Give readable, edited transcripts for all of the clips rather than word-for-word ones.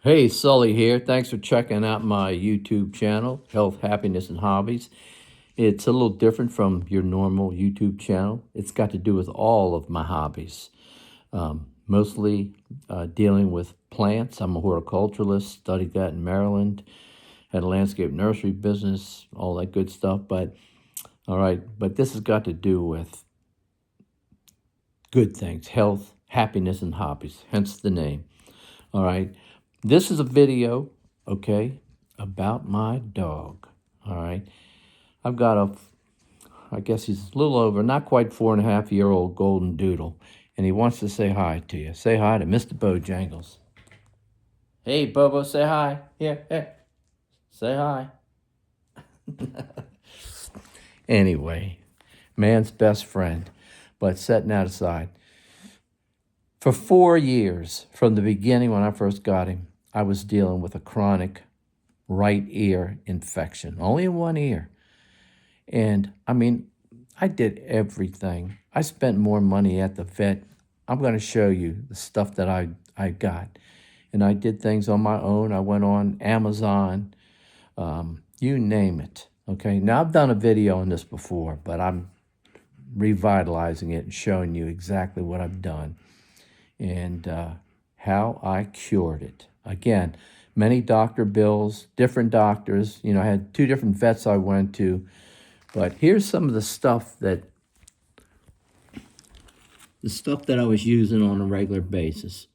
Hey, Sully here. Thanks for checking out my YouTube channel, Health, Happiness, and Hobbies. It's a little different from your normal YouTube channel. It's got to do with all of my hobbies, mostly dealing with plants. I'm a horticulturalist, studied that in Maryland, had a landscape nursery business, all that good stuff. But this has got to do with good things, health, happiness, and hobbies, hence the name. All right. This is a video, okay, about my dog. All right. I've got I guess he's a little over, not quite 4.5-year-old golden doodle, and he wants to say hi to you. Say hi to Mr. Bojangles. Hey, Bobo, say hi. Here. Say hi. Anyway, man's best friend, but setting that aside. For 4 years, from the beginning when I first got him, I was dealing with a chronic right ear infection, only in one ear. And I mean, I did everything. I spent more money at the vet. I'm going to show you the stuff that I got. And I did things on my own. I went on Amazon, you name it. Okay, now I've done a video on this before, but I'm revitalizing it and showing you exactly what I've done and how I cured it. Again, many doctor bills, different doctors. You know, I had 2 different vets I went to. But here's some of the stuff that I was using on a regular basis.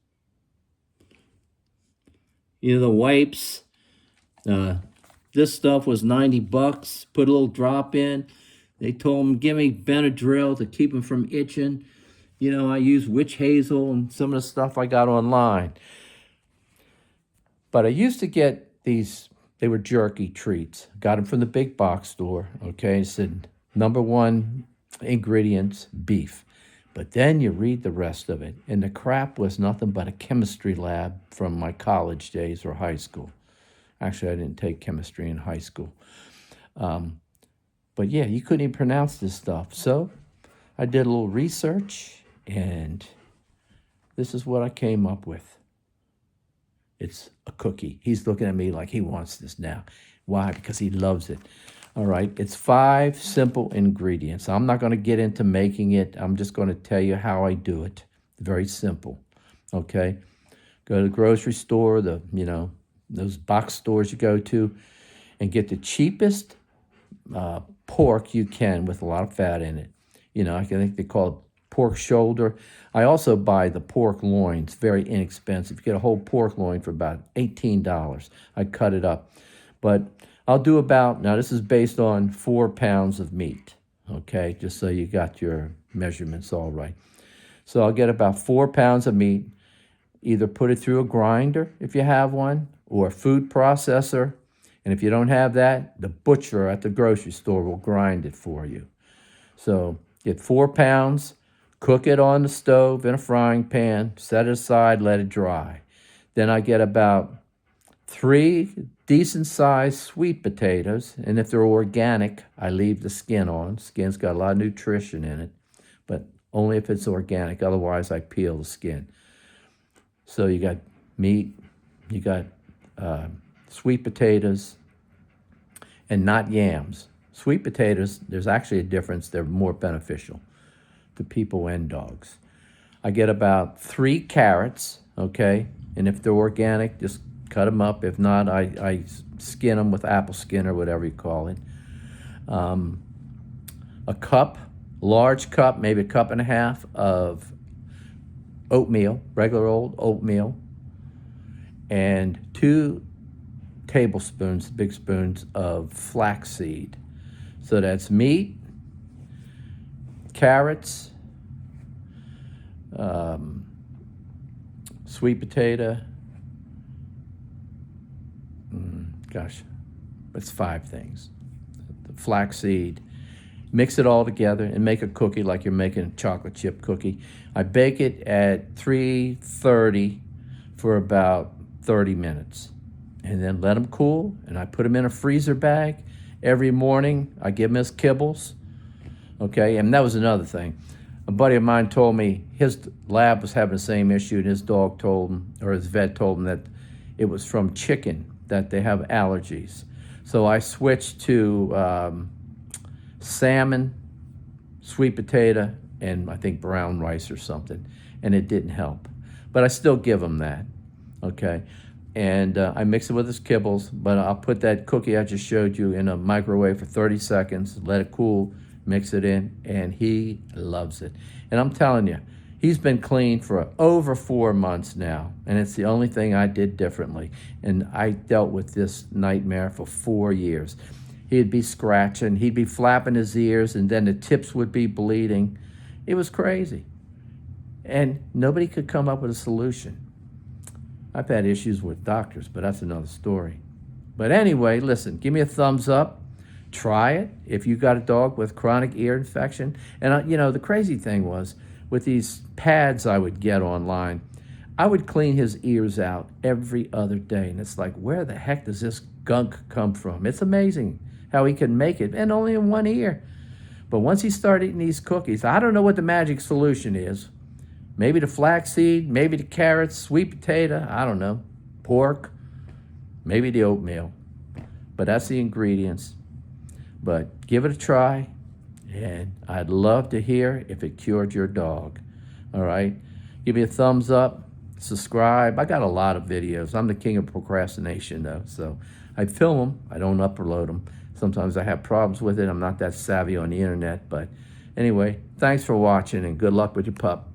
You know, the wipes. This stuff was $90. Put a little drop in. They told them, give me Benadryl to keep them from itching. You know, I use witch hazel and some of the stuff I got online. But I used to get these, they were jerky treats. Got them from the big box store, okay? It said, #1 ingredients, beef. But then you read the rest of it, and the crap was nothing but a chemistry lab from my college days or high school. Actually, I didn't take chemistry in high school. But yeah, you couldn't even pronounce this stuff. So I did a little research, and this is what I came up with. It's a cookie. He's looking at me like he wants this now. Why? Because he loves it. All right. It's 5 simple ingredients. I'm not going to get into making it. I'm just going to tell you how I do it. Very simple. Okay. Go to the grocery store, those box stores you go to, and get the cheapest pork you can with a lot of fat in it. You know, I think they call it pork shoulder. I also buy the pork loin. It's very inexpensive. You get a whole pork loin for about $18. I cut it up. But I'll do now this is based on 4 pounds of meat, okay, just so you got your measurements all right. So I'll get about 4 pounds of meat, either put it through a grinder if you have one, or a food processor. And if you don't have that, the butcher at the grocery store will grind it for you. So get 4 pounds, cook it on the stove in a frying pan, set it aside, let it dry. Then I get about 3 decent-sized sweet potatoes, and if they're organic, I leave the skin on. Skin's got a lot of nutrition in it, but only if it's organic. Otherwise, I peel the skin. So you got meat, you got sweet potatoes, and not yams. Sweet potatoes, there's actually a difference. They're more beneficial to people and dogs. I get about 3 carrots, okay? And if they're organic, just cut them up. If not, I skin them with apple skin or whatever you call it. A cup, large cup, maybe 1.5 cups of oatmeal, regular old oatmeal, and 2 tablespoons, big spoons of flaxseed. So that's meat, carrots, sweet potato. It's 5 things. The flaxseed. Mix it all together and make a cookie like you're making a chocolate chip cookie. I bake it at 330 for about 30 minutes. And then let them cool, and I put them in a freezer bag. Every morning, I give them his kibbles. Okay, and that was another thing. A buddy of mine told me his lab was having the same issue, and his dog told him, or his vet told him, that it was from chicken that they have allergies. So I switched to salmon, sweet potato, and I think brown rice or something, and it didn't help. But I still give him that, okay? And I mix it with his kibbles, but I'll put that cookie I just showed you in a microwave for 30 seconds, let it cool, mix it in, and he loves it. And I'm telling you, he's been clean for over 4 months now, and it's the only thing I did differently. And I dealt with this nightmare for 4 years. He'd be scratching, he'd be flapping his ears, and then the tips would be bleeding. It was crazy. And nobody could come up with a solution. I've had issues with doctors, but that's another story. But anyway, listen, give me a thumbs up. Try it if you got a dog with chronic ear infection. And, you know, the crazy thing was, with these pads I would get online, I would clean his ears out every other day. And it's like, where the heck does this gunk come from? It's amazing how he can make it, and only in one ear. But once he started eating these cookies, I don't know what the magic solution is. Maybe the flaxseed, maybe the carrots, sweet potato, I don't know, pork, maybe the oatmeal. But that's the ingredients. But give it a try, and I'd love to hear if it cured your dog. All right? Give me a thumbs up, subscribe. I got a lot of videos. I'm the king of procrastination, though. So I film them. I don't upload them. Sometimes I have problems with it. I'm not that savvy on the internet. But anyway, thanks for watching, and good luck with your pup.